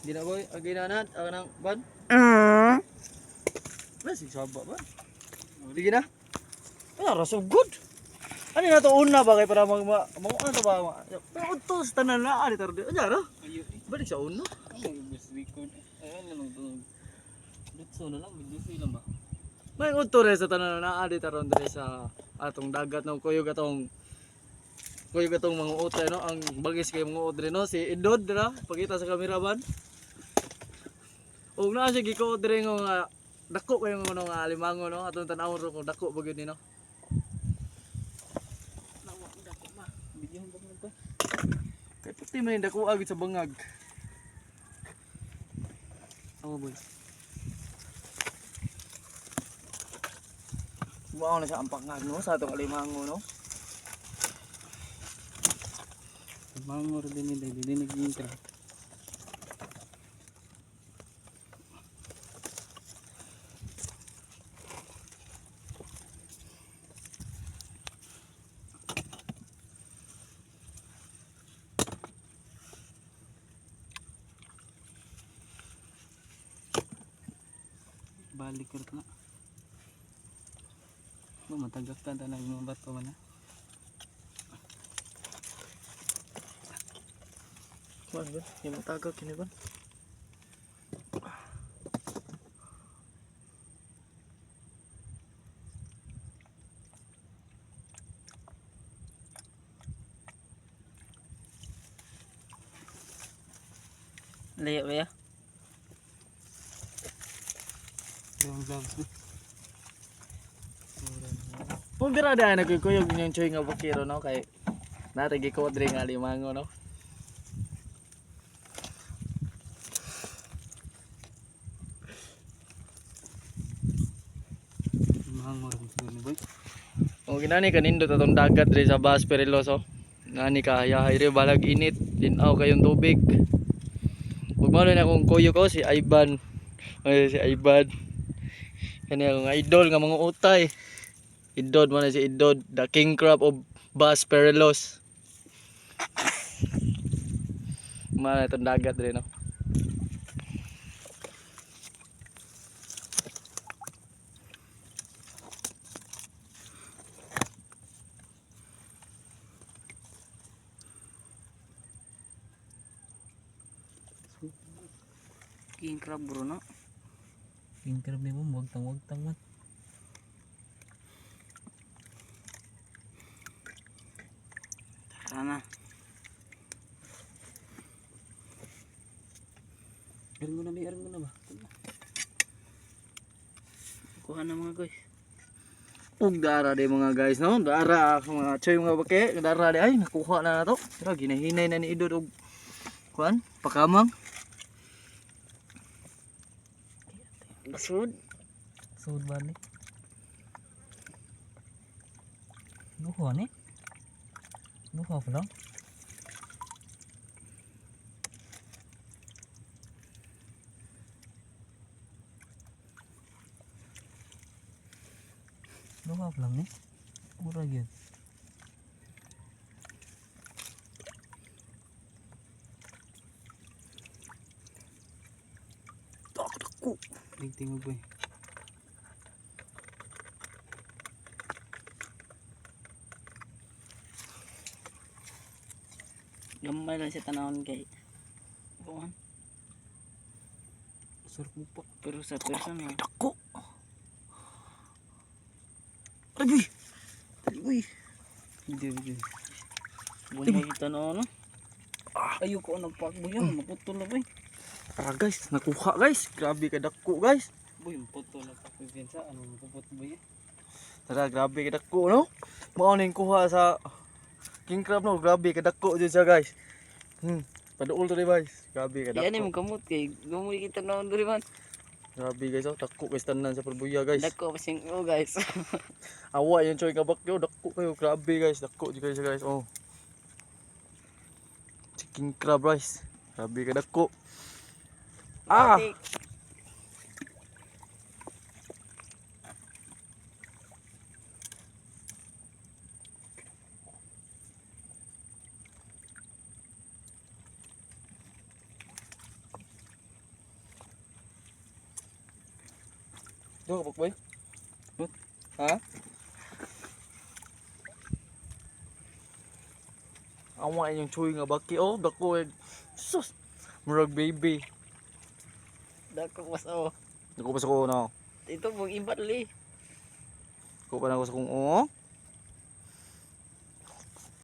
Di na boy, aginanat, nang ban. Masig saba ba? Sige na. Ano so good. Ano na to una ba kay para ano to ba? Pero to sa tanan na ari tarde. Ano ra? Balik sa uno. Ay, bus record. Ayan na lang to. Dutso na lang, dutso lang ba? May udto re sa tanan na ari taron dire sa atong dagat no kuyog atong mga utay no ang bagis kay mga udre no si Idod dira pakita sa camera ban. Og naa siya giko dire nga dako kayo nga limango no atong tan-awon ro kung dako ba gyud ni no. Nawa ko dako ma. Bigyan ba ko? Kay puti man yung dako agad sa bangag. Amo boy. Wow na sa ampangag no sa atong limango no. Mangor din nila, dinig yung tra. Balik ko na. Matagak ka na ng bato man na. Kuan ba? Yung matagak kini ba? Layo ba ya? Yung vlogs ba? Kung dira da nagkuyog yung choy nga bakiro no kay natay gikodre nga limango no. Mangor din boy. O ginani kanindo tatong dagat diri sa Bas Periloso. Ngani kahayahay ri balag init, tinaw kayong tubig. Ug mao na akong kuyo ko si Ivan. Ay si Ivan. Kani akong idol nga mga utay. Idod mo na si Idod, the king crab of Bas Perilos. Mana itong dagat rin no. King crab bro no. King crab ni mo wag tang man. Tara na. Arin mo na ba? Kuha na mga guys. Ug dara di mga guys no, dara mga choy mga bake, dara di ay nakuha na nato. Pero ginahinay na ni Idod og kuan, pakamang. Sud. Sud ba ni? Duho ni? Duho pa lang? Duho pa lang ni? Mura yun. Dako. Tingog boy. Gamay lang siya tanawon kay kuan. Surf mo po. Pero sa person na. Dako. Abi. Uy. Hindi. Bunay kita na ano. Ayoko nagpakbo yan. Maputol na boy. Tara guys, nakuha guys. Grabe ka dako guys. Boy, maputol na pakibensa. Ano mapuputol ba yan? Tara, grabe ka dako no. Mao ning kuha sa king crab no, grabe ka dako jud siya guys. Paduol to di guys. Grabe ka dako. Yan yung kamot kay gumoy kita na diri man. Grabe guys, oh, dako guys tanan sa Perbuya guys. Dako pasing guys. Awa yung choy nga bakyo, dako kayo, grabe guys, dako jud kayo siya guys. Oh. King crab rice. Grabe ka dako. Ah. Duha ka boy. Ha? Awa yung chuy nga baki oh, dako eh. Sus. Murag baby. Dako mas oh. Dako pa sa ko na. Ito pag imbat li. Ko pa na ko sa kung oh.